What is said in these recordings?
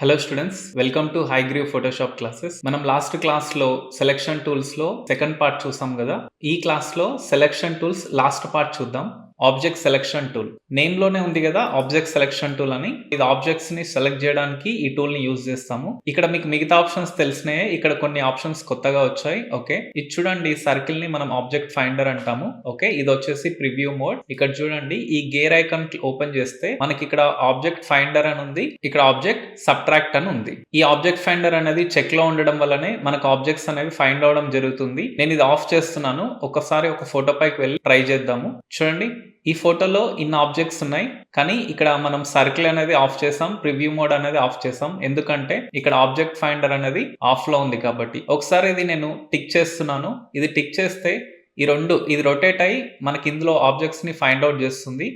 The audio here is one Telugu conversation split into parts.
Hello students, welcome to Hayagreev Photoshop classes. మనం లాస్ట్ క్లాస్లో సెలెక్షన్ టూల్స్లో సెకండ్ పార్ట్ చూసాం కదా. ఈ క్లాస్లో సెలెక్షన్ టూల్స్ లాస్ట్ పార్ట్ చూద్దాం. ఆబ్జెక్ట్ సెలెక్షన్ టూల్ నేమ్లోనే ఉంది కదా, ఆబ్జెక్ట్ సెలెక్షన్ టూల్ అని. ఇది ఆబ్జెక్ట్స్ని సెలెక్ట్ చేయడానికి ఈ టూల్ని యూజ్ చేస్తాము. ఇక్కడ మీకు మిగతా ఆప్షన్స్ తెలిసినాయి, ఇక్కడ కొన్ని ఆప్షన్స్ కొత్తగా వచ్చాయి. ఓకే, ఇది చూడండి, సర్కిల్ని మనం ఆబ్జెక్ట్ ఫైండర్ అంటాము. ఓకే, ఇది వచ్చేసి ప్రివ్యూ మోడ్. ఇక్కడ చూడండి, ఈ గేర్ ఐకాన్ ఓపెన్ చేస్తే మనకి ఇక్కడ ఆబ్జెక్ట్ ఫైండర్ అని ఉంది, ఇక్కడ ఆబ్జెక్ట్ సబ్ట్రాక్ట్ అని ఉంది. ఈ ఆబ్జెక్ట్ ఫైండర్ అనేది చెక్ లో ఉండడం వల్లనే మనకు ఆబ్జెక్ట్స్ అనేవి ఫైండ్ అవడం జరుగుతుంది. నేను ఇది ఆఫ్ చేస్తున్నాను. ఒకసారి ఒక ఫోటో పైకి వెళ్ళి ట్రై చేద్దాము. చూడండి, ఈ ఫోటోలో ఇన్ని ఆబ్జెక్ట్స్ ఉన్నాయి, కానీ ఇక్కడ మనం సర్కిల్ అనేది ఆఫ్ చేసాం, ప్రివ్యూ మోడ్ అనేది ఆఫ్ చేసాం. ఎందుకంటే ఇక్కడ ఆబ్జెక్ట్ ఫైండర్ అనేది ఆఫ్ లో ఉంది కాబట్టి. ఒకసారి ఇది నేను టిక్ చేస్తున్నాను. ఇది టిక్ చేస్తే ఇది రొటేట్ అయ్యి మనకి ఇందులో ఆబ్జెక్ట్స్ ని ఫైండ్ అవుట్ చేస్తుంది.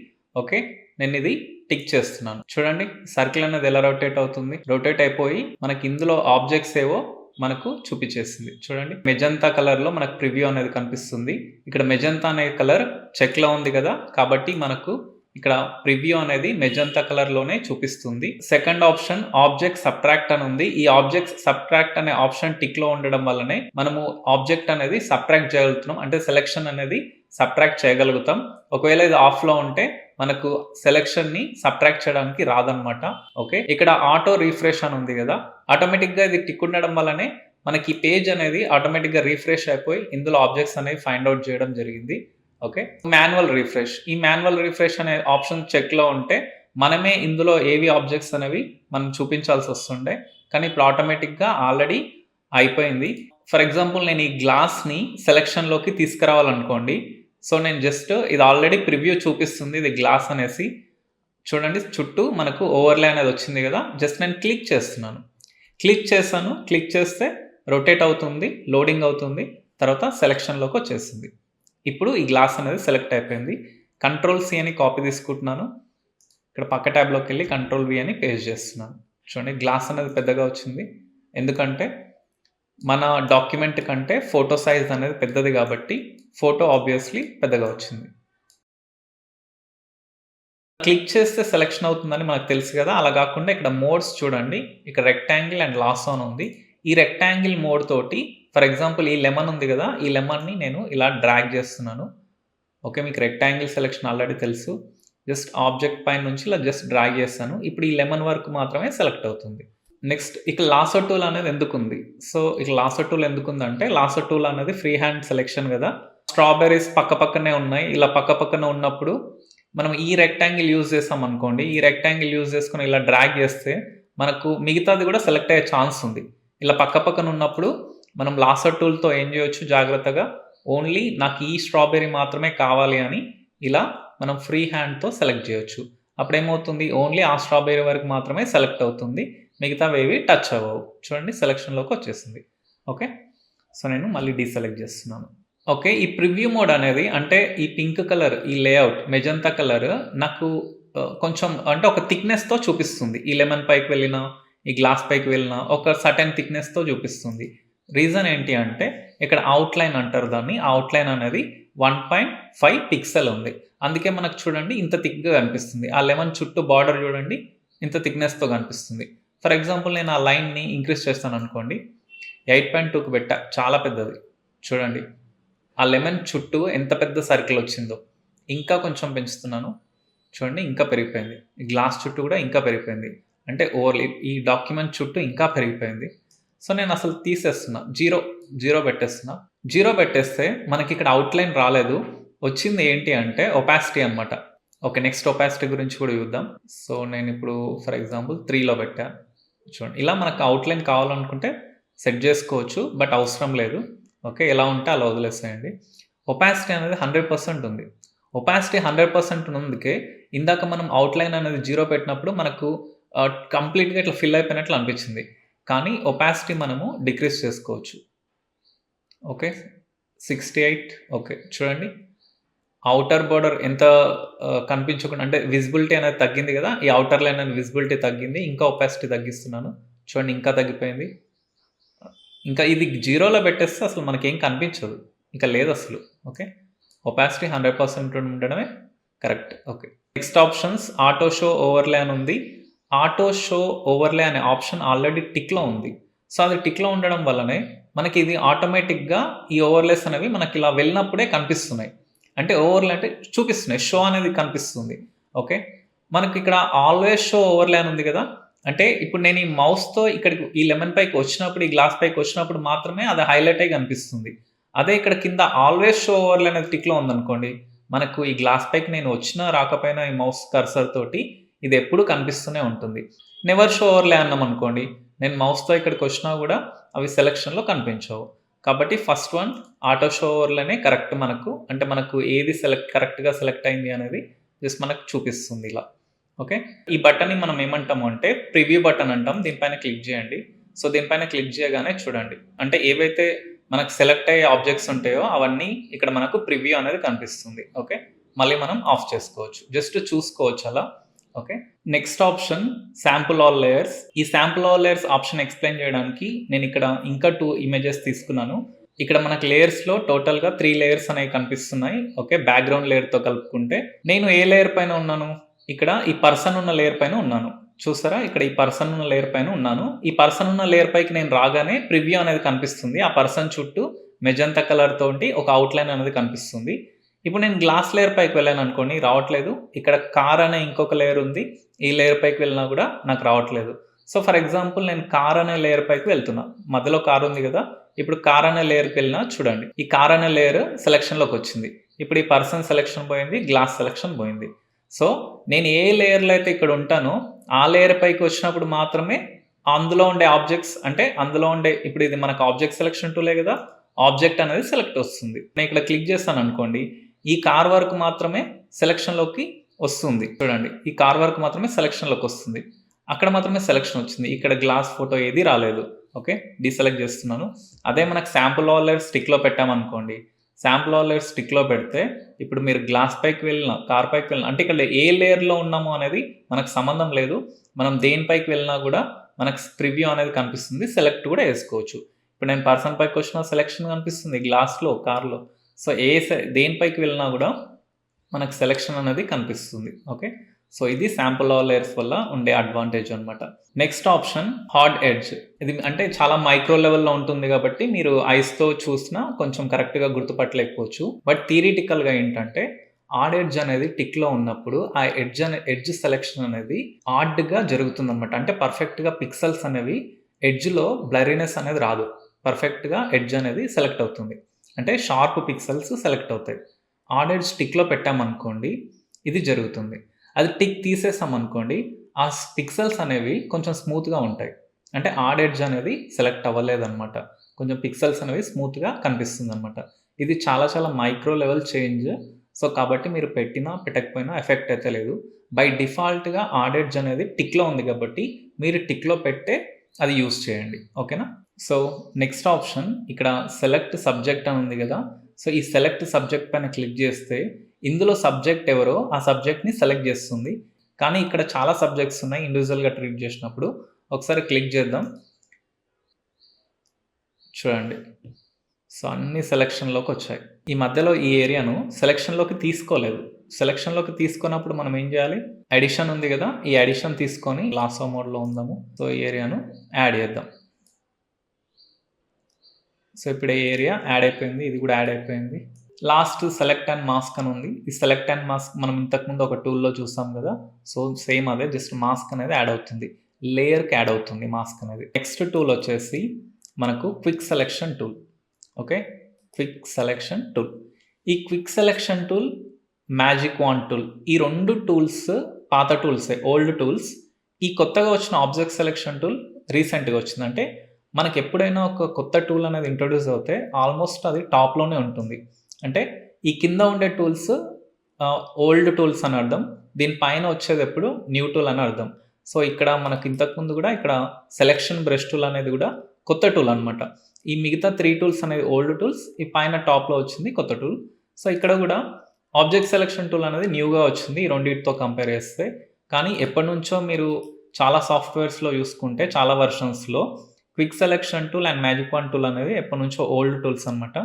ఓకే, నేను ఇది టిక్ చేస్తున్నాను. చూడండి, సర్కిల్ అనేది ఎలా రొటేట్ అవుతుంది. రొటేట్ అయిపోయి మనకి ఇందులో ఆబ్జెక్ట్స్ ఏవో మనకు చూపించేసింది. చూడండి, మెజంతా కలర్ లో మనకు ప్రివ్యూ అనేది కనిపిస్తుంది. ఇక్కడ మెజంతా అనే కలర్ చెక్ లో ఉంది కదా, కాబట్టి మనకు ఇక్కడ ప్రివ్యూ అనేది మెజంతా కలర్ లోనే చూపిస్తుంది. సెకండ్ ఆప్షన్ ఆబ్జెక్ట్ సబ్ట్రాక్ట్ అని ఉంది. ఈ ఆబ్జెక్ట్ సబ్ట్రాక్ట్ అనే ఆప్షన్ టిక్ లో ఉండడం వల్లనే మనము ఆబ్జెక్ట్ అనేది సబ్ట్రాక్ట్ చేయగలుగుతున్నాం, అంటే సెలెక్షన్ అనేది సబ్ట్రాక్ట్ చేయగలుగుతాం. ఒకవేళ ఇది ఆఫ్ లో ఉంటే మనకు సెలెక్షన్ ని సబ్ట్రాక్ట్ చేయడానికి రాదనమాట. ఓకే, ఇక్కడ ఆటో రిఫ్రెష్ అని ఉంది కదా, ఆటోమేటిక్ గా ఇది టిక్ ఉండడం వల్లనే మనకి పేజ్ అనేది ఆటోమేటిక్ గా రిఫ్రెష్ అయిపోయి ఇందులో ఆబ్జెక్ట్స్ అనేవి ఫైండ్ అవుట్ చేయడం జరిగింది. Okay, manual refresh. ఈ మాన్యువల్ రిఫ్రెష్ అనే ఆప్షన్ చెక్ లో ఉంటే మనమే ఇందులో ఏవి ఆబ్జెక్ట్స్ అనేవి మనం చూపించాల్సి వస్తుండే, కానీ ఇప్పుడు ఆటోమేటిక్ గా ఆల్రెడీ అయిపోయింది. ఫర్ ఎగ్జాంపుల్, నేను ఈ గ్లాస్ ని సెలెక్షన్ లోకి తీసుకురావాలనుకోండి. సో నేను జస్ట్ ఇది ఆల్రెడీ ప్రివ్యూ చూపిస్తుంది, ఇది గ్లాస్ అనేసి. చూడండి, చుట్టూ మనకు ఓవర్లే అనేది వచ్చింది కదా. జస్ట్ నేను క్లిక్ చేస్తున్నాను, క్లిక్ చేశాను. క్లిక్ చేస్తే రొటేట్ అవుతుంది, లోడింగ్ అవుతుంది, తర్వాత సెలెక్షన్లోకి వచ్చేసింది. ఇప్పుడు ఈ గ్లాస్ అనేది సెలెక్ట్ అయిపోయింది. Ctrl+C అని కాపీ తీసుకుంటున్నాను. ఇక్కడ పక్క ట్యాబ్లోకి వెళ్ళి Ctrl+V అని పేస్ట్ చేస్తున్నాను. చూడండి, గ్లాస్ అనేది పెద్దగా వచ్చింది, ఎందుకంటే మన డాక్యుమెంట్ కంటే ఫోటో సైజ్ అనేది పెద్దది కాబట్టి ఫోటో ఆబ్వియస్లీ పెద్దగా వచ్చింది. క్లిక్ చేస్తే సెలెక్షన్ అవుతుందని మనకు తెలుసు కదా, అలా కాకుండా ఇక్కడ మోడ్స్ చూడండి, ఇక్కడ రెక్టాంగిల్ అండ్ లాసో అని ఉంది. ఈ రెక్టాంగిల్ మోడ్ తోటి, ఫర్ ఎగ్జాంపుల్ ఈ లెమన్ ఉంది కదా, ఈ లెమన్ని నేను ఇలా డ్రాగ్ చేస్తున్నాను. ఓకే, మీకు రెక్టాంగిల్ సెలెక్షన్ ఆల్రెడీ తెలుసు. జస్ట్ ఆబ్జెక్ట్ పైన నుంచి ఇలా జస్ట్ డ్రాగ్ చేస్తాను. ఇప్పుడు ఈ లెమన్ వరకు మాత్రమే సెలెక్ట్ అవుతుంది. నెక్స్ట్, ఇక్కడ లాసో టూల్ అనేది ఎందుకు ఉంది? సో ఇక లాసో టూల్ ఎందుకు ఉందంటే, లాసో టూల్ అనేది ఫ్రీ హ్యాండ్ సెలెక్షన్ కదా. స్ట్రాబెర్రీస్ పక్క పక్కనే ఉన్నాయి. ఇలా పక్క పక్కన ఉన్నప్పుడు మనం ఈ రెక్టాంగిల్ యూజ్ చేస్తాం అనుకోండి, ఈ రెక్టాంగిల్ యూజ్ చేసుకుని ఇలా డ్రాగ్ చేస్తే మనకు మిగతాది కూడా సెలెక్ట్ అయ్యే ఛాన్స్ ఉంది. ఇలా పక్క పక్కన ఉన్నప్పుడు మనం లాసో టూల్తో ఏం చేయొచ్చు, జాగ్రత్తగా ఓన్లీ నాకు ఈ స్ట్రాబెర్రీ మాత్రమే కావాలి అని ఇలా మనం ఫ్రీ హ్యాండ్తో సెలెక్ట్ చేయొచ్చు. అప్పుడు ఏమవుతుంది, ఓన్లీ ఆ స్ట్రాబెర్రీ వరకు మాత్రమే సెలెక్ట్ అవుతుంది, మిగతావేవి టచ్ అవ్వవు. చూడండి, సెలెక్షన్లోకి వచ్చేసింది. ఓకే, సో నేను మళ్ళీ డీసెలెక్ట్ చేస్తున్నాను. ఓకే, ఈ ప్రివ్యూ మోడ్ అనేది, అంటే ఈ పింక్ కలర్, ఈ లేఅవుట్ మెజంతా కలర్ నాకు కొంచెం అంటే ఒక థిక్నెస్తో చూపిస్తుంది. ఈ లెమన్ పైకి వెళ్ళినా, ఈ గ్లాస్ పైకి వెళ్ళినా ఒక సర్టెన్ థిక్నెస్తో చూపిస్తుంది. రీజన్ ఏంటి అంటే, ఇక్కడ అవుట్లైన్ అంటారు దాన్ని. అవుట్లైన్ అనేది 1.5 పిక్సెల్ ఉంది, అందుకే మనకు చూడండి ఇంత థిక్గా కనిపిస్తుంది. ఆ లెమన్ చుట్టూ బార్డర్ చూడండి ఇంత థిక్నెస్తో కనిపిస్తుంది. ఫర్ ఎగ్జాంపుల్, నేను ఆ లైన్ని ఇంక్రీజ్ చేస్తాను అనుకోండి, 8.2కి పెట్టా, చాలా పెద్దది. చూడండి, ఆ లెమన్ చుట్టూ ఎంత పెద్ద సర్కిల్ వచ్చిందో. ఇంకా కొంచెం పెంచుతున్నాను, చూడండి ఇంకా పెరిగిపోయింది. ఈ గ్లాస్ చుట్టూ కూడా ఇంకా పెరిగిపోయింది, అంటే ఓవర్లీ ఈ డాక్యుమెంట్ చుట్టూ ఇంకా పెరిగిపోయింది. సో నేను అసలు తీసేస్తున్నా, జీరో పెట్టేస్తున్నా. జీరో పెట్టేస్తే మనకి ఇక్కడ అవుట్లైన్ రాలేదు, వచ్చింది ఏంటి అంటే ఒపాసిటీ అనమాట. ఓకే, నెక్స్ట్ ఒపాసిటీ గురించి కూడా చూద్దాం. సో నేను ఇప్పుడు ఫర్ ఎగ్జాంపుల్ 3లో పెట్టా. చూడండి, ఇలా మనకు అవుట్లైన్ కావాలనుకుంటే సెట్ చేసుకోవచ్చు, బట్ అవసరం లేదు. ఓకే, ఎలా ఉంటే అలా వదిలేసేయండి. ఒపాసిటీ అనేది 100% ఉంది. ఒపాసిటీ 100% ఉన్నందుకే ఇందాక మనం అవుట్లైన్ అనేది 0 పెట్టినప్పుడు మనకు కంప్లీట్గా ఇట్లా ఫిల్ అయిపోయినట్లు అనిపించింది, కానీ ఒపాసిటీ మనము డిక్రీజ్ చేసుకోవచ్చు. ఓకే, 68. ఓకే, చూడండి అవుటర్ బోర్డర్ ఎంత కనిపించకుండా, అంటే విజిబిలిటీ అనేది తగ్గింది కదా, ఈ అవుటర్ లైన్ అనేది విజిబిలిటీ తగ్గింది. ఇంకా ఒపాసిటీ తగ్గిస్తున్నాను, చూడండి ఇంకా తగ్గిపోయింది. ఇంకా ఇది 0లో పెట్టేస్తే అసలు మనకేం కనిపించదు, ఇంకా లేదు అసలు. ఓకే, ఒపాసిటీ 100% ఉండడమే correct. Okay, next options auto show overlay అని ఉంది. ఆటో షో ఓవర్‌లే అనే ఆప్షన్ ఆల్రెడీ టిక్‌లో ఉంది. సో, అది టిక్‌లో ఉండడం వల్లనే మనకి ఇది ఆటోమేటిక్‌గా ఈ ఓవర్‌లేస్ అనేవి మనకిలా వెళ్ళినప్పుడే కనిపిస్తున్నాయి. అంటే ఓవర్‌లే అంటే చూపిస్తున్నాయి. షో అనేది కనిపిస్తుంది. ఓకే. మనకిక్కడ ఆల్వేస్ షో ఓవర్‌లే అని ఉంది గదా! అంటే ఇప్పుడు నేను ఈ మౌస్‌తో ఇక్కడికి ఈ లెమన్ పైకి వచ్చినప్పుడు, ఈ గ్లాస్ పైకి వచ్చినప్పుడు మాత్రమే అది హైలైట్ అయ్యి కనిపిస్తుంది. అదే ఇక్కడ కింద ఆల్వేస్ షో ఓవర్‌లే అనేది టిక్‌లో ఉందనుకోండి, మనకు ఈ గ్లాస్ పైకి నేను వచ్చినా రాకపోయినా ఈ మౌస్ కర్సర్ తోటి ఇదెప్పుడూ కనిపిస్తూనే ఉంటుంది. నెవర్ షో ఓవర్‌లే అన్నామనుకోండి, నేను మౌస్‌తో ఇక్కడికొచ్చినా గూడా అవి సెలక్షన్‌లో కనిపించవు. కాబట్టి ఫస్ట్ వన్ ఆటో షో ఓవర్‌లేనే కరెక్ట్ మనకు. అంటే మనకు ఏది కరెక్ట్‌గా సెలెక్ట్ అయింది అనేది జస్ట్ మనకు చూపిస్తుంది ఇలా. ఓకే. ఈ బటన్‌ని మనం ఏమంటాము అంటే ప్రివ్యూ బటన్ అంటాం. దీనిపైన క్లిక్ జేయండి. సో, దీనిపైన క్లిక్ చేయగానే చూడండి. అంటే ఏవైతే మనకు సెలెక్ట్ అయ్యే ఆబ్జెక్ట్స్ ఉంటాయో అవన్నీ ఇక్కడ మనకు ప్రివ్యూ అనేది కనిపిస్తుంది. ఓకే. మళ్ళీ మనం ఆఫ్ చేసుకోవచ్చు. జస్ట్ చూసుకోవచ్చు అలా. Okay. Next option sample all layers. ఈ sample all layers option explain చేయడానికి నేనిక్కడ ఇంకా 2 ఇమేజెస్ తీసుకున్నాను. ఇక్కడ మనకు లేయర్స్‌లో టోటల్‌గా 3 లేయర్స్ అనేవి కనిపిస్తున్నాయి. ఓకే. బ్యాక్‌గ్రౌండ్ లేయర్‌తో కలుపుకుంటే నేను ఏ లేయర్ పైన ఉన్నాను? ఇక్కడ ఈ పర్సన్ ఉన్న లేయర్ పైన ఉన్నాను. చూసారా? ఇక్కడ ఈ పర్సన్ ఉన్న లేయర్ పైన ఉన్నాను. ఈ పర్సన్ ఉన్న లేయర్ పైకి నేను రాగానే ప్రివ్యూ అనేది కనిపిస్తుంది. ఆ పర్సన్ చుట్టూ మెజంతా కలర్ తోటి ఒక ఔట్‌లైన్ అనేది కనిపిస్తుంది. ఇప్పుడు నేను గ్లాస్ లేయర్ పైకి వెళ్ళాననుకోండి రావట్లేదు. ఇక్కడ కార్ అనే ఇంకొక లేయర్ ఉంది. ఈ లేయర్ పైకి వెళ్ళినా గూడా నాకు రావట్లేదు. సో, ఫర్ ఎగ్జాంపుల్ నేను కార్ అనే లేయర్ పైకి వెళ్తున్నా. మధ్యలో కార్ ఉంది గదా! ఇప్పుడు కార్ అనే లేయర్‌కి వెళ్ళినా చూడండి. ఈ కార్ అనే లేయర్ సెలక్షన్‌లోకొచ్చింది. ఇప్పుడు ఈ పర్సన్ సెలక్షన్ పోయింది. గ్లాస్ సెలక్షన్ పోయింది. సో, నేను ఏ లేయర్‌లో అయితే ఇక్కడ ఉంటానో, ఆ లేయర్ పైకి వచ్చినప్పుడు మాత్రమే అందులో ఉండే ఆబ్జెక్ట్స్ అంటే అందులో ఉండే ఇప్పుడు ఇది మనకు ఆబ్జెక్ట్ సెలక్షన్ టూలే గదా! ఆబ్జెక్ట్ అనేది సెలెక్ట్ వస్తుంది. నేను ఇక్కడ క్లిక్ చేశాననుకోండి, ఈ కార్ వరకు మాత్రమే సెలక్షన్‌లోకి వస్తుంది. చూడండి. ఈ కార్ వరకు మాత్రమే సెలక్షన్‌లోకొస్తుంది. అక్కడ మాత్రమే సెలక్షన్ వచ్చింది. ఇక్కడ గ్లాస్ ఫోటో ఏది రాలేదు. ఓకే. డీసెలెక్ట్ చేస్తున్నాను. అదే మనకు శాంపుల్ ఆల్ లేయర్స్ టిక్‌లో పెట్టామనుకోండి. శాంపుల్ ఆల్ లేయర్స్ టిక్‌లో పెడితే ఇప్పుడు మీరు గ్లాస్ పైకి వెళ్ళినా, కార్ పైకి వెళ్ళినా అంటే ఇక్కడ ఏ లేయర్‌లో ఉన్నాము అనేది మనకు సంబంధం లేదు. మనం దేని పైకి వెళ్ళినా గూడా మనకు ప్రివ్యూ అనేది కనిపిస్తుంది. సెలెక్ట్ కూడా చేసుకోవచ్చు. ఇప్పుడు నేను పర్సన్ పైకొచ్చిన సెలక్షన్ కనిపిస్తుంది గ్లాస్‌లో, కార్‌లో. సో, దేని పైకి వెళ్ళినా గూడా మనకు సెలక్షన్ అనేది కనిపిస్తుంది. ఓకే. సో, ఇది శాంపుల్ ఆల్ లేయర్స్ వల్ల ఉండే అడ్వాంటేజ్ అన్నమాట. Next option hard edge. ఇది అంటే చాలా మైక్రో లెవెల్‌లో ఉంటుంది గాబట్టి మీరు ఐస్‌తో చూసినా కొంచెం కరెక్ట్‌గా గుర్తుపట్టలేకపోవచ్చు. బట్ థియరిటికల్‌గా ఏంటంటే హార్డ్ ఎడ్జ్ అనేది టిక్‌లో ఉన్నప్పుడు ఆ ఎడ్జ్ సెలక్షన్ అనేది హార్డ్‌గా జరుగుతుందన్నమాట. అంటే పర్ఫెక్ట్‌గా పిక్సెల్స్ అనేవి ఎడ్జ్‌లో బ్లర్రీనెస్ అనేది రాదు. పర్ఫెక్ట్‌గా ఎడ్జ్ అనేది సెలెక్ట్ అవుతుంది. అంటే షార్ప్ పిక్సెల్స్ సెలెక్ట్ అవుతాయి. హార్డ్ ఎడ్జ్ టిక్‌లో పెట్టామనుకోండి ఇది జరుగుతుంది. అది టిక్ తీసేసామనుకోండి ఆ పిక్సెల్స్ అనేవి కొంచెం స్మూత్‌గా ఉంటాయి. అంటే హార్డ్ ఎడ్జ్ అనేది సెలెక్ట్ అవ్వలేదన్నమాట. కొంచెం పిక్సెల్స్ అనేవి స్మూత్‌గా కనిపిస్తుందన్నమాట. ఇది చాలా చాలా మైక్రో లెవెల్ చేంజ్. సో, కాబట్టి మీరు పెట్టినా, పెట్టకపోయినా ఎఫెక్ట్ అయితే లేదు. బై డిఫాల్ట్‌గా హార్డ్ ఎడ్జ్ అనేది టిక్‌లో ఉంది కాబట్టి మీరు టిక్‌లో పెట్టే అది యూజ్ చేయండి. ఓకేనా? సో, నెక్స్ట్ ఆప్షన్ ఇక్కడ సెలెక్ట్ సబ్జెక్ట్ అని ఉంది గదా! సో, ఈ సెలెక్ట్ సబ్జెక్ట్ పైన క్లిక్ జేస్తే ఇందులో సబ్జెక్ట్ ఎవరో ఆ సబ్జెక్ట్‌ని సెలెక్ట్ జేస్తుంది. కానీ ఇక్కడ చాలా సబ్జెక్ట్స్ ఉన్నాయి ఇండివిడ్యుయల్‌గా ట్రీట్ జేసినప్పుడు. ఒకసారి క్లిక్ జేద్దాం. చూడండి. సో, అన్ని సెలక్షన్‌లోకొచ్చాయి. ఈ మధ్యలో ఈ ఏరియాను సెలక్షన్‌లోకి తీసుకోలేదు. సెలక్షన్‌లోకి తీసుకున్నప్పుడు మనం ఏం జేయాలి? ఎడిషన్ ఉంది గదా! ఈ ఎడిషన్ తీసుకొని లాసో మోడ్‌లో ఉందాము. సో, ఈ ఏరియాను యాడ్ జేద్దాం. సో, ఇప్పుడు ఈ ఏరియా యాడ్ అయిపోయింది. ఇది గూడా యాడ్ అయిపోయింది. లాస్ట్ సెలెక్ట్ అండ్ మాస్క్ అని ఉంది. ఈ సెలెక్ట్ అండ్ మాస్క్ మనం ఇంతకుముందు ఒక టూల్‌లో చూసాం గదా! సో, సేమ్ అదే జస్ట్ మాస్క్ అనేది యాడ్ అవుతుంది. లేయర్‌కి యాడ్ అవుతుంది మాస్క్ అనేది. నెక్స్ట్ టూల్ వచ్చేసి మనకు quick selection tool. Okay. Quick selection tool. ఈ quick selection tool, magic wand tool ఈ 2 టూల్స్ పాత టూల్సే. Old tools. ఈ కొత్తగా వచ్చిన ఆబ్జెక్ట్ సెలక్షన్ టూల్ రీసెంట్‌గా వచ్చింది. అంటే మనకెప్పుడైనా ఒక కొత్త టూల్ అనేది ఇంట్రొడ్యూస్ అవుతే ఆల్మోస్ట్ అది టాప్‌లోనే ఉంటుంది. అంటే ఈ కింద ఉండే టూల్స్ ఓల్డ్ టూల్స్ అని అర్థం. దీని పైన వచ్చేదెప్పుడు న్యూ టూల్ అని అర్థం. సో, ఇక్కడ మనకు ఇంతకుముందు గూడా ఇక్కడ సెలక్షన్ బ్రష్ టూల్ అనేది గూడా కొత్త టూల్ అన్నమాట. ఈ మిగతా 3 టూల్స్ అనేవి ఓల్డ్ టూల్స్. ఈ పైన టాప్‌లో వచ్చింది కొత్త టూల్. సో, ఇక్కడ గూడా ఆబ్జెక్ట్ సెలక్షన్ టూల్ అనేది న్యూగా వచ్చింది ఈ రెండిటితో కంపేర్ చేస్తే. కానీ ఎప్పటినుంచో మీరు చాలా సాఫ్ట్‌వేర్స్‌లో చూసుకుంటే చాలా వెర్షన్స్‌లో quick selection tool and magic wand tool అనేవి ఎప్పటినుంచో ఓల్డ్ టూల్స్ అన్నమాట.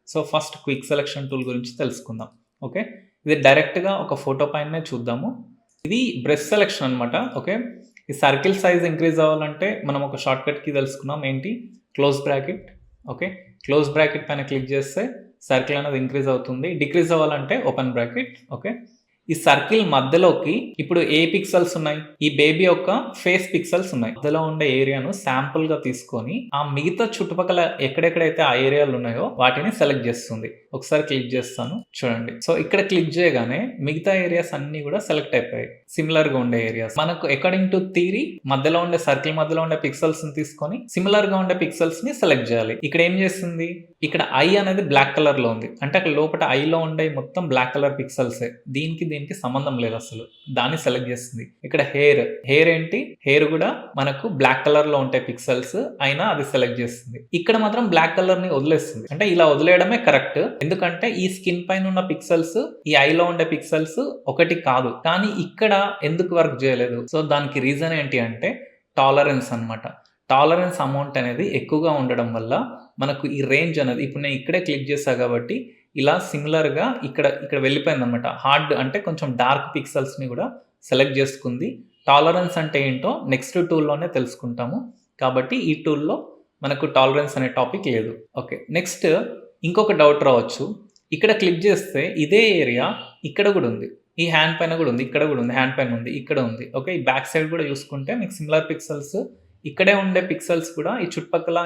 So, first quick selection tool గురించి తెలుసుకుందాం. ఓకే. ఇది డైరెక్ట్‌గా ఒక ఫోటో పైనే చూద్దాము. ఇది బ్రష్ సెలక్షన్ అన్నమాట. ఓకే. ఈ సర్కిల్ సైజ్ ఇంక్రీజ్ అవ్వాలంటే మనం ఒక షార్ట్‌కట్ కీ తెలుసుకున్నాం. ఏంటి? Close bracket. Okay. Close bracket పైన క్లిక్ చేస్తే సర్కిల్ అనేది ఇంక్రీజ్ అవుతుంది. డిక్రీజ్ అవ్వాలంటే ఓపెన్ బ్రాకెట్. ఓకే. ఈ సర్కిల్ మధ్యలోకి ఇప్పుడు ఏ పిక్సెల్స్ ఉన్నాయి? ఈ బేబీ యొక్క ఫేస్ పిక్సెల్స్ ఉన్నాయి. మధ్యలో ఉండే ఏరియాను శాంపుల్ గా తీసుకొని ఆ మిగతా చుట్టుపక్కల ఎక్కడెక్కడైతే ఆ ఏరియాలు ఉన్నాయో వాటిని సెలెక్ట్ చేస్తుంది. ఒకసారి క్లిక్ చేస్తాను చూడండి. సో ఇక్కడ క్లిక్ చేయగానే మిగతా ఏరియాస్ అన్ని కూడా సెలెక్ట్ అయిపోయాయి. సిమిలర్ గా ఉండే ఏరియాస్. మనకు అకార్డింగ్ టు థియరీ మధ్యలో ఉండే సర్కిల్ మధ్యలో ఉండే పిక్సెల్స్ ని తీసుకొని సిమిలర్ గా ఉండే పిక్సెల్స్ ని సెలెక్ట్ చేయాలి. ఇక్కడ ఏం చేస్తుంది? ఇక్కడ ఐ అనేది బ్లాక్ కలర్ లో ఉంది. అంటే అక్కడ లోపల ఐలో ఉండే మొత్తం బ్లాక్ కలర్ పిక్సెల్సే. దీనికి సంబంధం లేదు అసలు. దాన్ని సెలెక్ట్ చేస్తుంది. ఇక్కడ హెయిర్ ఏంటి? హెయిర్ కూడా మనకు బ్లాక్ కలర్ లో ఉంటాయి పిక్సెల్స్, అయినా అది సెలెక్ట్ చేస్తుంది. ఇక్కడ మాత్రం బ్లాక్ కలర్ ని వదిలేస్తుంది. అంటే ఇలా వదిలేయడమే కరెక్ట్. ఎందుకంటే ఈ స్కిన్ పైన ఉన్న పిక్సెల్స్ ఈ ఐలో ఉండే పిక్సెల్స్ ఒకటి కాదు. కానీ ఇక్కడ ఎందుకు వర్క్ చేయలేదు? సో దానికి రీజన్ ఏంటి అంటే టాలరెన్స్ అన్నమాట. టాలరెన్స్ అమౌంట్ అనేది ఎక్కువగా ఉండడం వల్ల మనకు ఈ రేంజ్ అనేది ఇప్పుడు నేను ఇక్కడే క్లిక్ చేశా కాబట్టి ఇలా సిమిలర్గా ఇక్కడ వెళ్ళిపోయింది అనమాట. హార్డ్ అంటే కొంచెం డార్క్ పిక్సెల్స్ని కూడా సెలెక్ట్ చేసుకుంది. టాలరెన్స్ అంటే ఏంటో నెక్స్ట్ టూల్లోనే తెలుసుకుంటాము. కాబట్టి ఈ టూల్లో మనకు టాలరెన్స్ అనే టాపిక్ లేదు. ఓకే. నెక్స్ట్ ఇంకొక డౌట్ రావచ్చు. ఇక్కడ క్లిక్ చేస్తే ఇదే ఏరియా ఇక్కడ కూడా ఉంది. ఈ హ్యాండ్ పైన కూడా ఉంది. ఇక్కడ కూడా ఉంది. హ్యాండ్ పైన ఉంది. ఇక్కడ ఉంది. ఓకే. ఈ బ్యాక్ సైడ్ కూడా చూసుకుంటే మీకు సిమిలర్ పిక్సెల్స్ ఇక్కడే ఉండే పిక్సెల్స్ కూడా ఈ చుట్టుపక్కల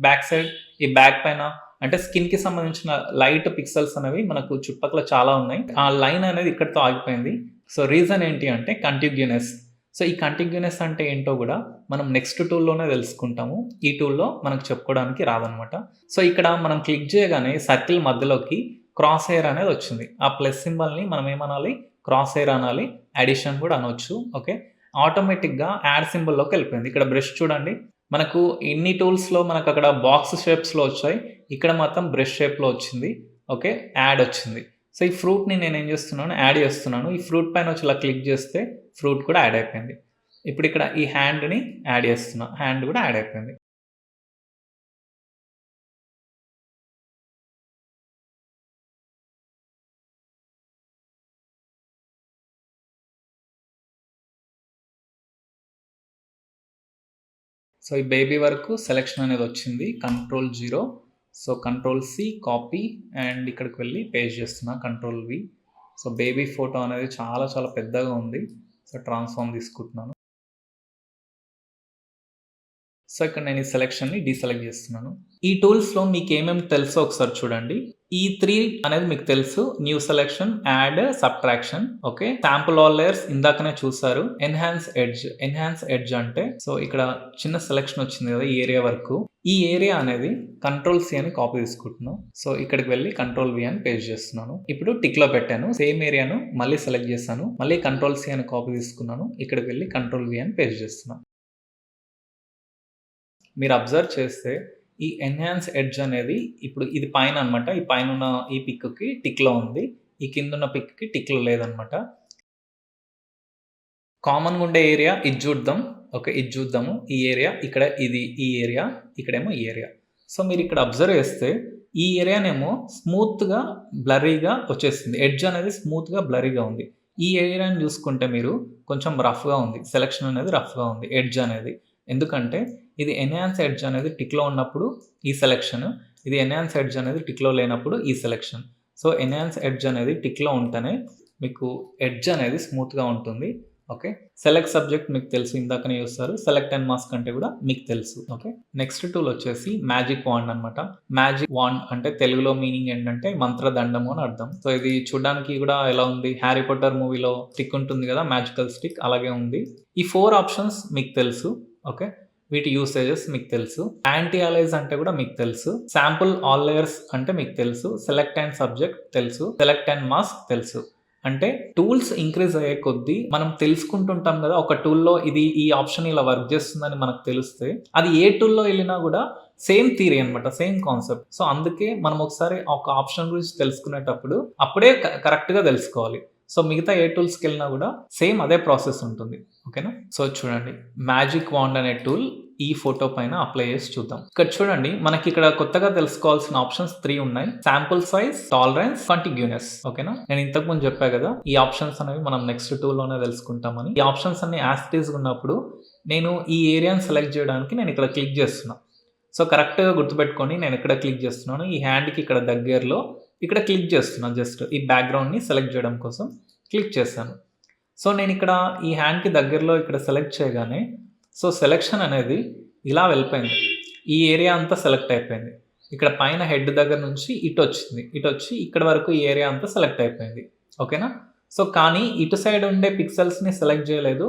బ్యాక్ సైడ్ ఈ బ్యాక్ పైన అంటే స్కిన్ కి సంబంధించిన లైట్ పిక్సెల్స్ అనేవి మనకు చుట్టుపక్కల చాలా ఉన్నాయి. ఆ లైన్ అనేది ఇక్కడితో ఆగిపోయింది. సో రీజన్ ఏంటి అంటే కంటిగ్యూనెస్. సో ఈ కంటిగ్యూనెస్ అంటే ఏంటో కూడా మనం నెక్స్ట్ టూల్లోనే తెలుసుకుంటాము. ఈ టూల్లో మనకు చెప్పుకోవడానికి రాదనమాట. సో ఇక్కడ మనం క్లిక్ చేయగానే సర్కిల్ మధ్యలోకి క్రాస్ హెయిర్ అనేది వచ్చింది. ఆ ప్లస్ సింబల్ని మనం ఏమనాలి? క్రాస్ హెయిర్ అనాలి. అడిషన్ కూడా అనొచ్చు. ఓకే. ఆటోమేటిక్గా యాడ్ సింబల్లోకి వెళ్ళిపోయింది. ఇక్కడ బ్రష్ చూడండి. మనకు ఇన్ని టూల్స్లో మనకు అక్కడ బాక్స్ షేప్స్లో వచ్చాయి. ఇక్కడ మాత్రం బ్రష్ షేప్లో వచ్చింది. ఓకే. యాడ్ వచ్చింది. సో ఈ ఫ్రూట్ని నేను ఏం చేస్తున్నాను? యాడ్ చేస్తున్నాను. ఈ ఫ్రూట్ పైన వచ్చి ఇలా క్లిక్ చేస్తే ఫ్రూట్ కూడా యాడ్ అయిపోయింది. ఇప్పుడు ఇక్కడ ఈ హ్యాండ్ని యాడ్ చేస్తున్నా. హ్యాండ్ కూడా యాడ్ అయిపోయింది. సో ఈ బేబీ వరకు సెలెక్షన్ అనేది వచ్చింది. Ctrl+0. So Ctrl+C copy and ఇక్కడికి వెళ్ళి పేస్ట్ చేస్తున్నా. Ctrl+V. సో బేబీ ఫోటో అనేది చాలా చాలా పెద్దగా ఉంది. సో ట్రాన్స్ఫార్మ్ తీసుకుంటున్నాను. సో ఇక్కడ నేను ఈ సెలెక్షన్ని డీసెలెక్ట్ చేస్తున్నాను. ఈ టూల్స్లో మీకు ఏమేమి తెలుసో ఒకసారి చూడండి. ఈ 3 అనేది మీకు తెలుసు. New selection, add, subtraction. Okay. Sample all layers ఇందాకనే చూసారు. ఎన్హాన్స్ ఎడ్జ్ అంటే సో ఇక్కడ చిన్న సెలెక్షన్ వచ్చింది కదా ఈ ఏరియా వరకు. ఈ ఏరియా అనేది Ctrl+C అని కాపీ తీసుకుంటున్నాను. సో ఇక్కడికి వెళ్ళి Ctrl+V అని పేస్ట్ చేస్తున్నాను. ఇప్పుడు టిక్ లో పెట్టాను. సేమ్ ఏరియాను మళ్ళీ సెలెక్ట్ చేశాను. మళ్ళీ Ctrl+C అని కాపీ తీసుకున్నాను. ఇక్కడికి వెళ్ళి Ctrl+V అని పేస్ట్ చేస్తున్నాను. మీరు అబ్జర్వ్ చేస్తే ఈ ఎన్హాన్స్ ఎడ్జ్ అనేది ఇప్పుడు ఇది పైన అనమాట. ఈ పైన ఉన్న ఈ పిక్కి టిక్లో ఉంది. ఈ కింద ఉన్న పిక్కి టిక్లో లేదనమాట. కామన్గా ఉండే ఏరియా ఇది చూద్దాం. ఓకే. ఇది చూద్దాము. ఈ ఏరియా ఇక్కడ ఇది ఈ ఏరియా, ఇక్కడేమో ఈ ఏరియా. సో మీరు ఇక్కడ అబ్జర్వ్ చేస్తే ఈ ఏరియానేమో స్మూత్గా బ్లరీగా వచ్చేసింది. ఎడ్జ్ అనేది స్మూత్గా బ్లరీగా ఉంది. ఈ ఏరియాని చూసుకుంటే మీరు కొంచెం రఫ్గా ఉంది. సెలెక్షన్ అనేది రఫ్గా ఉంది. ఎడ్జ్ అనేది ఎందుకంటే ఇది ఎన్హాన్స్ ఎడ్జ్ అనేది టిక్లో ఉన్నప్పుడు ఈ సెలెక్షన్, ఇది ఎన్హాన్స్ ఎడ్జ్ అనేది టిక్లో లేనప్పుడు ఈ సెలెక్షన్. సో ఎన్హాన్స్ ఎడ్జ్ అనేది టిక్లో ఉంటేనే మీకు ఎడ్జ్ అనేది స్మూత్గా ఉంటుంది. ఓకే. సెలెక్ట్ సబ్జెక్ట్ మీకు తెలుసు, ఇందాకనే చూస్తారు. సెలెక్ట్ అండ్ మాస్క్ అంటే కూడా మీకు తెలుసు. ఓకే. నెక్స్ట్ టూల్ వచ్చేసి మ్యాజిక్ వాండ్ అనమాట. మ్యాజిక్ వాండ్ అంటే తెలుగులో మీనింగ్ ఏంటంటే మంత్రదండము అని అర్థం. సో ఇది చూడడానికి కూడా ఎలా ఉంది? హ్యారీ పాటర్ మూవీలో స్టిక్ ఉంటుంది కదా, మ్యాజికల్ స్టిక్, అలాగే ఉంది. ఈ 4 ఆప్షన్స్ మీకు తెలుసు. ఓకే. వీటి యూసేజెస్ మీకు తెలుసు. యాంటీ అలైజ్ అంటే కూడా మీకు తెలుసు. శాంపుల్ ఆల్ లేయర్స్ అంటే మీకు తెలుసు. సెలెక్ట్ అండ్ సబ్జెక్ట్ తెలుసు. సెలెక్ట్ అండ్ మాస్క్ తెలుసు. అంటే టూల్స్ ఇంక్రీజ్ అయ్యే కొద్దీ మనం తెలుసుకుంటుంటాం కదా, ఒక టూల్లో ఇది ఈ ఆప్షన్ ఇలా వర్క్ చేస్తుందని మనకు తెలిస్తే అది ఏ టూల్లో వెళ్ళినా కూడా సేమ్ థియరీ అనమాట, సేమ్ కాన్సెప్ట్. సో అందుకే మనం ఒకసారి ఒక ఆప్షన్ గురించి తెలుసుకునేటప్పుడు అప్పుడే కరెక్ట్గా తెలుసుకోవాలి. సో మిగతా ఏ టూల్స్కి వెళ్ళినా కూడా సేమ్ అదే ప్రాసెస్ ఉంటుంది. ఓకేనా. సో చూడండి, మ్యాజిక్ వాండ్ అనే టూల్ ఈ ఫోటో పైన అప్లై చేసి చూద్దాం. ఇక్కడ చూడండి మనకి ఇక్కడ కొత్తగా తెలుసుకోవాల్సిన ఆప్షన్స్ 3 ఉన్నాయి. Sample size, tolerance, contiguousness. ఓకేనా? నేను ఇంతకు ముందు చెప్పా కదా ఈ ఆప్షన్స్ అనేవి మనం నెక్స్ట్ 2 లోనే తెలుసుకుంటామని. ఈ ఆప్షన్స్ అన్ని యాజ్ ఇట్ ఈస్ ఉన్నప్పుడు నేను ఈ ఏరియాని సెలెక్ట్ చేయడానికి నేను ఇక్కడ క్లిక్ చేస్తున్నా. సో కరెక్ట్‌గా గుర్తుపెట్టుకొని నేను ఎక్కడ క్లిక్ చేస్తున్నాను, ఈ హ్యాండ్‌కి ఇక్కడ దగ్గరలో ఇక్కడ క్లిక్ చేస్తున్నా. జస్ట్ ఈ బ్యాక్‌గ్రౌండ్‌ని సెలెక్ట్ చేయడం కోసం క్లిక్ చేశాను. సో నేను ఇక్కడ ఈ హ్యాండ్‌కి దగ్గరలో ఇక్కడ సెలెక్ట్ చేయగానే సో సెలెక్షన్ అనేది ఇలా వెళ్ళిపోయింది. ఈ ఏరియా అంతా సెలెక్ట్ అయిపోయింది. ఇక్కడ పైన హెడ్ దగ్గర నుంచి ఇటొచ్చింది. ఇటొచ్చి ఇక్కడ వరకు ఈ ఏరియా అంతా సెలెక్ట్ అయిపోయింది. ఓకేనా? సో కానీ ఇటు సైడ్ ఉండే పిక్సెల్స్‌ని సెలెక్ట్ చేయలేదు.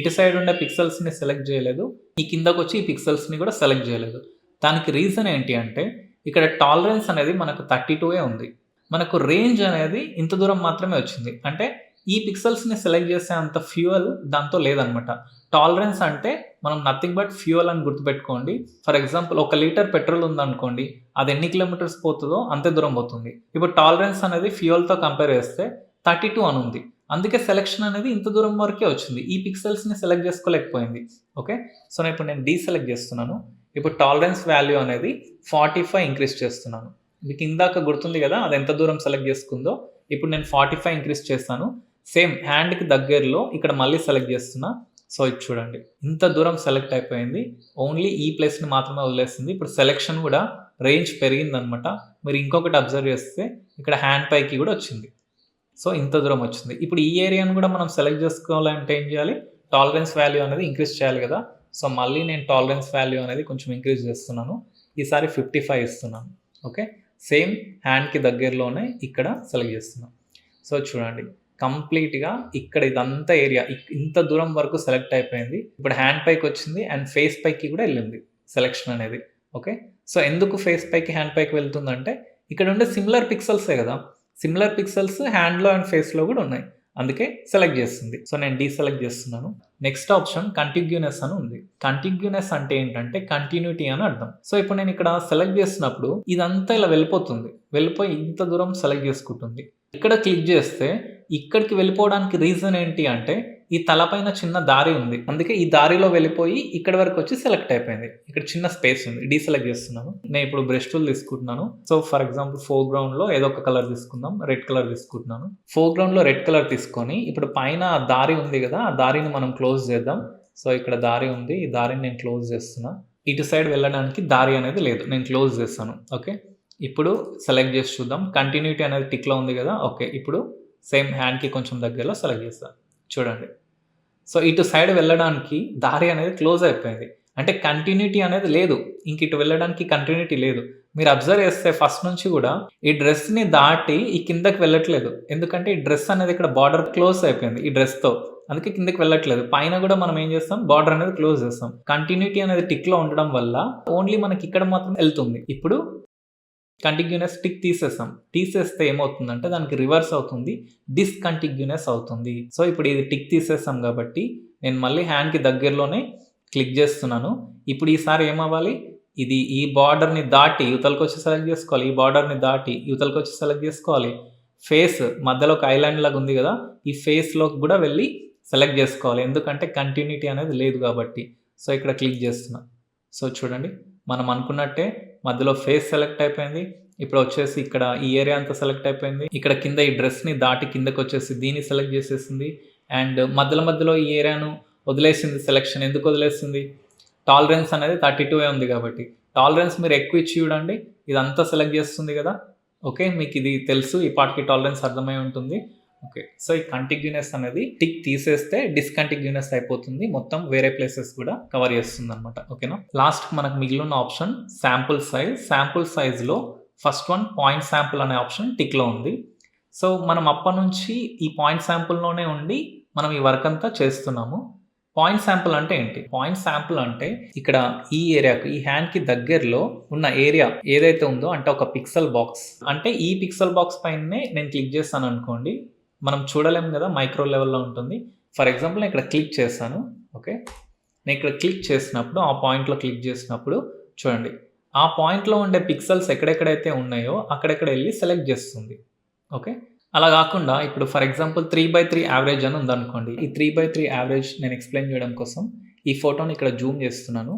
ఇటు సైడ్ ఉండే పిక్సెల్స్‌ని సెలెక్ట్ చేయలేదు. ఈ కిందకొచ్చి ఈ పిక్సెల్స్‌ని కూడా సెలెక్ట్ చేయలేదు. దానికి రీజన్ ఏంటి అంటే ఇక్కడ టాలరెన్స్ అనేది మనకు 32 ఉంది. మనకు రేంజ్ అనేది ఇంత దూరం మాత్రమే వచ్చింది. అంటే ఈ పిక్సెల్స్‌ని సెలెక్ట్ చేసే అంత ఫ్యూయల్ దాంతో లేదనమాట. టాలరెన్స్ అంటే మనం నథింగ్ బట్ ఫ్యూయల్ అని గుర్తుపెట్టుకోండి. ఫర్ ఎగ్జాంపుల్ 1 లీటర్ పెట్రోల్ ఉందనుకోండి, అది ఎన్ని కిలోమీటర్స్ పోతుందో అంతే దూరం పోతుంది. ఇప్పుడు టాలరెన్స్ అనేది ఫ్యూయల్‌తో కంపేర్ చేస్తే 32 అని ఉంది. అందుకే సెలెక్షన్ అనేది ఇంత దూరం వరకే వచ్చింది. ఈ పిక్సెల్స్‌ని సెలెక్ట్ చేసుకోలేకపోయింది. ఓకే. సో ఇప్పుడు నేను డీసెలెక్ట్ చేస్తున్నాను. ఇప్పుడు టాలరెన్స్ వాల్యూ అనేది 45 ఇంక్రీజ్ చేస్తున్నాను. మీకు ఇందాక గుర్తుంది కదా అది ఎంత దూరం సెలెక్ట్ చేసుకుందో. ఇప్పుడు నేను 45 ఇంక్రీజ్ చేస్తాను. సేమ్ హ్యాండ్‌కి దగ్గరలో ఇక్కడ మళ్ళీ సెలెక్ట్ చేస్తున్నా. సో ఇది చూడండి ఇంత దూరం సెలెక్ట్ అయిపోయింది. ఓన్లీ ఈ ప్లేస్‌ని మాత్రమే వదిలేస్తుంది. ఇప్పుడు సెలెక్షన్ కూడా రేంజ్ పెరిగిందనమాట. మీరు ఇంకొకటి అబ్జర్వ్ చేస్తే ఇక్కడ హ్యాండ్ పైకి కూడా వచ్చింది. సో ఇంత దూరం వచ్చింది. ఇప్పుడు ఈ ఏరియాను కూడా మనం సెలెక్ట్ చేసుకోవాలంటే ఏం చేయాలి? టాలరెన్స్ వాల్యూ అనేది ఇంక్రీజ్ చేయాలి కదా. సో మళ్ళీ నేను టాలరెన్స్ వాల్యూ అనేది కొంచెం ఇంక్రీజ్ చేస్తున్నాను. ఈసారి 55 ఇస్తున్నాను. ఓకే. సేమ్ హ్యాండ్‌కి దగ్గరలోనే ఇక్కడ సెలెక్ట్ చేస్తున్నాను. సో చూడండి కంప్లీట్‌గా ఇక్కడ ఇదంతా ఏరియా ఇంత దూరం వరకు సెలెక్ట్ అయిపోయింది. ఇప్పుడు హ్యాండ్ పైకి వచ్చింది అండ్ ఫేస్ పైకి కూడా వెళ్ళింది సెలెక్షన్ అనేది. ఓకే. సో ఎందుకు ఫేస్ పైకి హ్యాండ్ పైకి వెళ్తుందంటే ఇక్కడ ఉండే సిమిలర్ పిక్సెల్సే కదా. సిమిలర్ పిక్సెల్స్ హ్యాండ్‌లో అండ్ ఫేస్‌లో కూడా ఉన్నాయి. అందుకే సెలెక్ట్ చేస్తుంది. సో నేను డీసెలెక్ట్ చేస్తున్నాను. నెక్స్ట్ ఆప్షన్ కంటిగ్యూనెస్ అని ఉంది. కంటిగ్యూనెస్ అంటే ఏంటంటే కంటిన్యూటీ అని అర్థం. సో ఇప్పుడు నేను ఇక్కడ సెలెక్ట్ చేసినప్పుడు ఇదంతా ఇలా వెళ్ళిపోతుంది. వెళ్ళిపోయి ఇంత దూరం సెలెక్ట్ చేసుకుంటుంది. ఇక్కడ క్లిక్ చేస్తే ఇక్కడికి వెళ్ళిపోవడానికి రీజన్ ఏంటి అంటే ఈ తలపైన చిన్న దారి ఉంది. అందుకే ఈ దారిలో వెళ్ళిపోయి ఇక్కడ వరకు వచ్చి సెలెక్ట్ అయిపోయింది. ఇక్కడ చిన్న స్పేస్ ఉంది. డీసెలెక్ట్ చేస్తున్నాను. నేను ఇప్పుడు బ్రష్ టూల్ తీసుకుంటున్నాను. సో ఫర్ ఎగ్జాంపుల్ ఫోర్గ్రౌండ్లో ఏదో ఒక కలర్ తీసుకుందాం. రెడ్ కలర్ తీసుకుంటున్నాను. ఫోర్గ్రౌండ్లో రెడ్ కలర్ తీసుకొని ఇప్పుడు పైన దారి ఉంది కదా ఆ దారిని మనం క్లోజ్ చేద్దాం. సో ఇక్కడ దారి ఉంది. ఈ దారిని నేను క్లోజ్ చేస్తున్నా. ఇటు సైడ్ వెళ్ళడానికి దారి అనేది లేదు. నేను క్లోజ్ చేస్తాను. ఓకే. ఇప్పుడు సెలెక్ట్ చేసి చూద్దాం. కంటిన్యూటీ అనేది టిక్లో ఉంది కదా. ఓకే. ఇప్పుడు సేమ్ హ్యాండ్‌కి కొంచెం దగ్గరలో సెలెక్ట్ చేస్తాను. చూడండి. సో ఇటు సైడ్ వెళ్ళడానికి దారి అనేది క్లోజ్ అయిపోయింది. అంటే కంటిన్యూటీ అనేది లేదు. ఇంక ఇటు వెళ్ళడానికి కంటిన్యూటీ లేదు. మీరు అబ్జర్వ్ చేస్తే ఫస్ట్ నుంచి కూడా ఈ డ్రెస్‌ని దాటి ఈ కిందకి వెళ్ళట్లేదు. ఎందుకంటే ఈ డ్రెస్ అనేది ఇక్కడ బార్డర్ క్లోజ్ అయిపోయింది ఈ డ్రెస్‌తో. అందుకే కిందకి వెళ్ళట్లేదు. పైన కూడా మనం ఏం చేస్తాం బార్డర్ అనేది క్లోజ్ చేస్తాం. కంటిన్యూటీ అనేది టిక్లో ఉండడం వల్ల ఓన్లీ మనకి ఇక్కడ మాత్రం వెళ్తుంది. ఇప్పుడు కంటిగ్యూనెస్ టిక్ తీసేస్తాం. తీసేస్తే ఏమవుతుందంటే దానికి రివర్స్ అవుతుంది. డిస్కంటిగ్యూనెస్ అవుతుంది. సో ఇప్పుడు ఇది టిక్ తీసేస్తాం కాబట్టి నేను మళ్ళీ హ్యాండ్‌కి దగ్గరలోనే క్లిక్ చేస్తున్నాను. ఇప్పుడు ఈసారి ఏమవ్వాలి? ఇది ఈ బార్డర్‌ని దాటి యువతలకొచ్చి సెలెక్ట్ చేసుకోవాలి. ఈ బార్డర్‌ని దాటి యువతలకొచ్చి సెలెక్ట్ చేసుకోవాలి. ఫేస్ మధ్యలో ఒక ఐలాండ్ లాగా ఉంది కదా. ఈ ఫేస్‌లోకి కూడా వెళ్ళి సెలెక్ట్ చేసుకోవాలి. ఎందుకంటే కంటిన్యూటీ అనేది లేదు కాబట్టి. సో ఇక్కడ క్లిక్ చేస్తున్నా. సో చూడండి మనం అనుకున్నట్టే మధ్యలో ఫేస్ సెలెక్ట్ అయిపోయింది. ఇప్పుడు వచ్చేసి ఇక్కడ ఈ ఏరియా అంతా సెలెక్ట్ అయిపోయింది. ఇక్కడ కింద ఈ డ్రెస్‌ని దాటి కిందకి వచ్చేసి దీన్ని సెలెక్ట్ చేసేసింది. అండ్ మధ్యలో ఈ ఏరియాను వదిలేసింది సెలెక్షన్. ఎందుకు వదిలేసింది? టాలరెన్స్ అనేది 32 ఉంది కాబట్టి. టాలరెన్స్ మీరు ఎక్కువ ఇచ్చి చూడండి ఇదంతా సెలెక్ట్ చేస్తుంది కదా. ఓకే. మీకు ఇది తెలుసు. ఈ పార్ట్‌కి టాలరెన్స్ అర్థమై ఉంటుంది. ఓకే. సో ఈ కంటిగ్యూనెస్ అనేది టిక్ తీసేస్తే డిస్కంటిగ్యూనెస్ అయిపోతుంది. మొత్తం వేరే ప్లేసెస్ కూడా కవర్ చేస్తుందన్నమాట. ఓకేనా. లాస్ట్‌కి మనకు మిగిలిన ఆప్షన్ శాంపుల్ సైజ్. శాంపుల్ సైజ్‌లో ఫస్ట్ వన్ పాయింట్ శాంపుల్ అనే ఆప్షన్ టిక్లో ఉంది. సో మనం అప్పటి నుంచి ఈ పాయింట్ శాంపుల్‌లోనే ఉండి మనం ఈ వర్క్ అంతా చేస్తున్నాము. పాయింట్ శాంపుల్ అంటే ఏంటి? పాయింట్ శాంపుల్ అంటే ఇక్కడ ఈ ఏరియాకి ఈ హ్యాండ్‌కి దగ్గరలో ఉన్న ఏరియా ఏదైతే ఉందో అంటే ఒక పిక్సెల్ బాక్స్. అంటే ఈ పిక్సెల్ బాక్స్ పైనే నేను క్లిక్ చేస్తాను అనుకోండి. మనం చూడలేము కదా మైక్రో లెవెల్‌లో ఉంటుంది. ఫర్ ఎగ్జాంపుల్ నేను ఇక్కడ క్లిక్ చేస్తాను. ఓకే. నేను ఇక్కడ క్లిక్ చేసినప్పుడు ఆ పాయింట్‌లో క్లిక్ చేసినప్పుడు చూడండి ఆ పాయింట్‌లో ఉండే పిక్సెల్స్ ఎక్కడెక్కడైతే ఉన్నాయో అక్కడెక్కడ వెళ్ళి సెలెక్ట్ చేస్తుంది. ఓకే. అలా కాకుండా ఇప్పుడు ఫర్ ఎగ్జాంపుల్ 3/3 యావరేజ్ అని ఉందనుకోండి. ఈ 3/3 యావరేజ్ నేను ఎక్స్‌ప్లెయిన్ చేయడం కోసం ఈ ఫోటోని ఇక్కడ జూమ్ చేస్తున్నాను.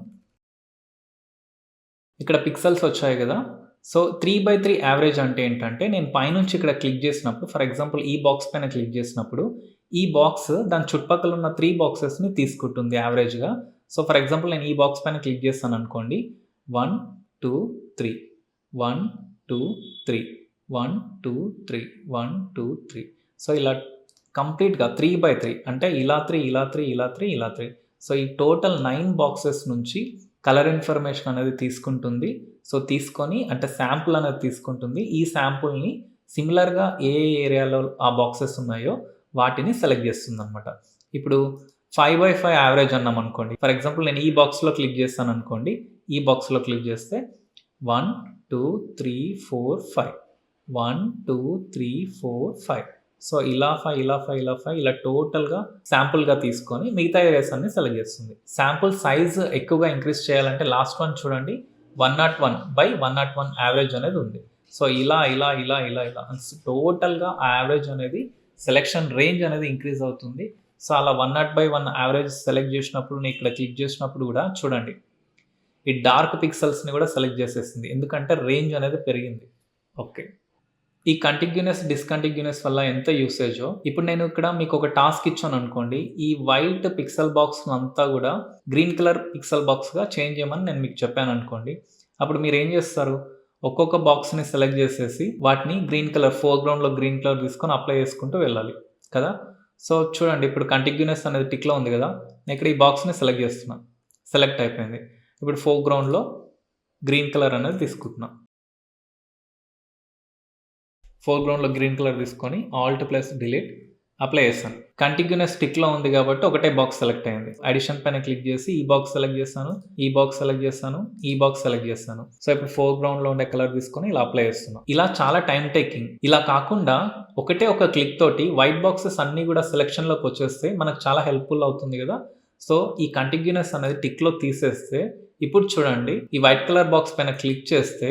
ఇక్కడ పిక్సెల్స్ వచ్చాయి కదా! సో 3/3 యావరేజ్ అంటే ఏంటంటే నేను పైనుంచి ఇక్కడ క్లిక్ చేసినప్పుడు ఫర్ ఎగ్జాంపుల్ ఈ బాక్స్ పైన క్లిక్ చేసినప్పుడు ఈ బాక్స్ దాని చుట్టుపక్కల ఉన్న 3 బాక్సెస్‌ని తీసుకుంటుంది యావరేజ్‌గా. సో ఫర్ ఎగ్జాంపుల్ నేను ఈ బాక్స్ పైన క్లిక్ చేశాననుకోండి 1, 2, 3 1, 2, 3 1, 2, 3 1, 2, 3 సో ఇలా కంప్లీట్‌గా 3/3 అంటే ఇలా 3, ఇలా 3, ఇలా 3, ఇలా 3 సో ఈ టోటల్ 9 బాక్సెస్ నుంచి కలర్ ఇన్ఫర్మేషన్ అనేది తీసుకుంటుంది. సో తీసుకొని అంటే శాంపుల్ అనేది తీసుకుంటుంది. ఈ శాంపుల్‌ని సిమిలర్‌గా ఏ ఏరియాలో ఆ బాక్సెస్ ఉన్నాయో వాటిని సెలెక్ట్ చేస్తుందనమాట. ఇప్పుడు 5/5 యావరేజ్ అన్నామనుకోండి. ఫర్ ఎగ్జాంపుల్ నేను ఈ బాక్స్‌లో క్లిక్ చేశాననుకోండి. ఈ బాక్స్‌లో క్లిక్ చేస్తే 1, 2, 3, 4, 5 1, 2, 3, 4, 5 సో ఇలా 5, ఇలా 5, ఇలా 5 ఇలా టోటల్‌గా శాంపుల్‌గా తీసుకొని మిగతా ఏరియాస్ అన్ని సెలెక్ట్ చేస్తుంది. శాంపుల్ సైజ్ ఎక్కువగా ఇంక్రీజ్ చేయాలంటే లాస్ట్ వన్ చూడండి 101/101 యావరేజ్ అనేది ఉంది. సో ఇలా టోటల్‌గా ఆ యావరేజ్ అనేది సెలక్షన్ రేంజ్ అనేది ఇంక్రీజ్ అవుతుంది. సో అలా 101/1 యావరేజ్ సెలెక్ట్ చేసినప్పుడు నేను ఇక్కడ క్లిక్ చేసినప్పుడు కూడా చూడండి ఈ డార్క్ పిక్సెల్స్‌ని కూడా సెలెక్ట్ చేసేసింది. ఎందుకంటే రేంజ్ అనేది పెరిగింది. ఓకే. ఈ కంటిగ్యూనస్, డిస్కంటిగ్యూనస్ వల్ల ఎంత యూసేజో ఇప్పుడు నేను ఇక్కడ మీకు ఒక టాస్క్ ఇచ్చాననుకోండి. ఈ వైట్ పిక్సెల్ బాక్స్ అంతా కూడా గ్రీన్ కలర్ పిక్సెల్ బాక్స్‌గా చేంజ్ చేయమని నేను మీకు చెప్పాననుకోండి. అప్పుడు మీరేం చేస్తారు? ఒక్కొక్క బాక్స్‌ని సెలెక్ట్ చేసేసి వాటిని గ్రీన్ కలర్ ఫోర్‌గ్రౌండ్‌లో గ్రీన్ కలర్ తీసుకొని అప్లై చేసుకుంటూ వెళ్ళాలి కదా! సో చూడండి ఇప్పుడు కంటిగ్యూనస్ అనేది టిక్‌లో ఉంది కదా! నేను ఇక్కడ ఈ బాక్స్‌ని సెలెక్ట్ చేస్తున్నా. సెలెక్ట్ అయిపోయింది. ఇప్పుడు ఫోర్‌గ్రౌండ్‌లో గ్రీన్ కలర్ అనేది తీసుకుంటున్నా. ఫోర్‌గ్రౌండ్‌లో గ్రీన్ కలర్ తీసుకొని ఆల్ట్ ప్లస్ డిలీట్ అప్లై చేశాను. కంటిగ్యూనస్ టిక్‌లో ఉంది కాబట్టి ఒకటే బాక్స్ సెలెక్ట్ అయింది. అడిషన్ పైన క్లిక్ చేసి ఈ బాక్స్ సెలెక్ట్ చేశాను, ఈ బాక్స్ సెలెక్ట్ చేశాను, ఈ బాక్స్ సెలెక్ట్ చేశాను. సో ఇప్పుడు ఫోర్‌గ్రౌండ్‌లో ఉండే కలర్ తీసుకొని ఇలా అప్లై చేస్తున్నా. ఇలా చాలా టైమ్ టేకింగ్. ఇలా కాకుండా ఒకటే ఒక క్లిక్ తోటి వైట్ బాక్సెస్ అన్నీ కూడా సెలక్షన్‌లోకి వచ్చేస్తే మనకు చాలా హెల్ప్‌ఫుల్ అవుతుంది కదా! సో ఈ కంటిగ్యూనస్ అనేది టిక్‌లో తీసేస్తే ఇప్పుడు చూడండి ఈ వైట్ కలర్ బాక్స్ పైన క్లిక్ చేస్తే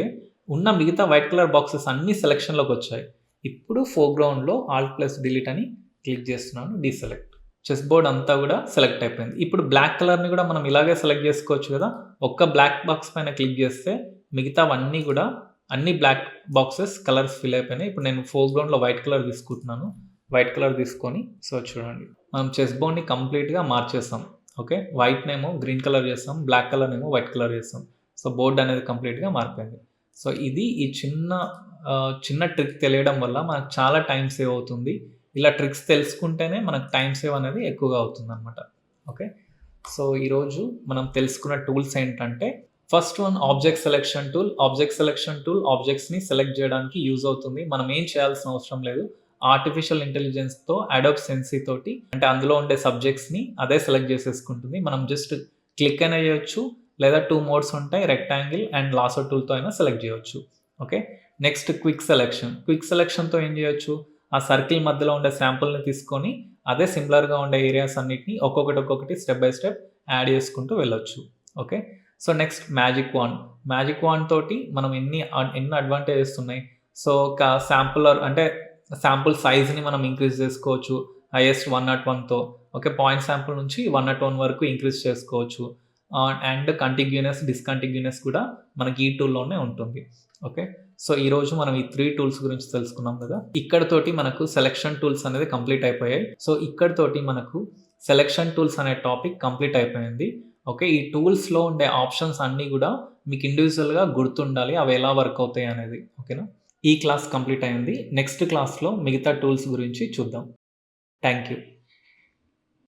ఉన్న మిగతా వైట్ కలర్ బాక్సెస్ అన్నీ సెలక్షన్‌లోకి వచ్చాయి. ఇప్పుడు ఫోర్‌గ్రౌండ్‌లో ఆల్ట్ ప్లస్ డిలీట్ అని క్లిక్ చేస్తున్నాను. డీసెలెక్ట్. చెస్ బోర్డ్ అంతా కూడా సెలెక్ట్ అయిపోయింది. ఇప్పుడు బ్లాక్ కలర్‌ని కూడా మనం ఇలాగే సెలెక్ట్ చేసుకోవచ్చు కదా! ఒక్క బ్లాక్ బాక్స్ పైన క్లిక్ చేస్తే మిగతావన్నీ కూడా అన్ని బ్లాక్ బాక్సెస్ కలర్స్ ఫిల్ అయిపోయినాయి. ఇప్పుడు నేను ఫోర్‌గ్రౌండ్‌లో వైట్ కలర్ తీసుకుంటున్నాను. వైట్ కలర్ తీసుకొని సో చూడండి మనం చెస్ బోర్డ్‌ని కంప్లీట్‌గా మార్చేసాం. ఓకే. వైట్‌నేమో గ్రీన్ కలర్ చేసాం. బ్లాక్ కలర్‌నేమో వైట్ కలర్ చేసాం. సో బోర్డ్ అనేది కంప్లీట్‌గా మారిపోయింది. సో ఇది ఈ చిన్న ట్రిక్ తెలియడం వల్ల మనకు చాలా టైం సేవ్ అవుతుంది. ఇలా ట్రిక్స్ తెలుసుకుంటేనే మనకు టైం సేవ్ అనేది ఎక్కువగా అవుతుందనమాట. ఓకే. సో ఈరోజు మనం తెలుసుకున్న టూల్స్ ఏంటంటే first one object selection tool. Object selection tool ఆబ్జెక్ట్స్‌ని సెలెక్ట్ చేయడానికి యూజ్ అవుతుంది. మనం ఏం చేయాల్సిన అవసరం లేదు. ఆర్టిఫిషియల్ ఇంటెలిజెన్స్‌తో అడోబ్ సెన్సి తోటి అంటే అందులో ఉండే సబ్జెక్ట్స్‌ని అదే సెలెక్ట్ చేసేసుకుంటుంది. మనం జస్ట్ క్లిక్ అయినా చేయొచ్చు. లేదా 2 మోడ్స్ ఉంటాయి. రెక్టాంగిల్ అండ్ లాసో టూల్‌తో అయినా సెలెక్ట్ చేయొచ్చు. Okay. Next quick selection. Quick సెలక్షన్‌తో ఏం చేయొచ్చు? ఆ సర్కిల్ మధ్యలో ఉండే శాంపుల్‌ని తీసుకొని అదే సిమిలర్‌గా ఉండే ఏరియాస్ అన్నిటిని ఒక్కొక్కటి స్టెప్ బై స్టెప్ యాడ్ చేసుకుంటూ వెళ్ళొచ్చు. Okay. So next magic wand. Magic wand తోటి మనం ఎన్ని అడ్వాంటేజెస్ ఉన్నాయి. సో ఒక శాంపులర్ అంటే శాంపుల్ సైజ్‌ని మనం ఇంక్రీజ్ చేసుకోవచ్చు. హైయెస్ట్ 101తో ఓకే. పాయింట్ శాంపుల్ నుంచి 101 వరకు ఇంక్రీజ్ చేసుకోవచ్చు. అండ్ కంటిగ్యూనస్, డిస్కంటిగ్యూనస్ కూడా మనకి ఈ టూల్‌లోనే ఉంటుంది. ఓకే. సో ఈరోజు మనం ఈ 3 టూల్స్ గురించి తెలుసుకున్నాం కదా! ఇక్కడితోటి మనకు సెలక్షన్ టూల్స్ అనేది కంప్లీట్ అయిపోయాయి. సో ఇక్కడితోటి మనకు సెలక్షన్ టూల్స్ అనే టాపిక్ కంప్లీట్ అయిపోయింది. ఓకే. ఈ టూల్స్‌లో ఉండే ఆప్షన్స్ అన్నీ కూడా మీకు ఇండివిడ్యువల్‌గా గుర్తుండాలి. అవి ఎలా వర్క్ అవుతాయి అనేది. ఓకేనా? ఈ క్లాస్ కంప్లీట్ అయింది. నెక్స్ట్ క్లాస్‌లో మిగతా టూల్స్ గురించి చూద్దాం. Thank you.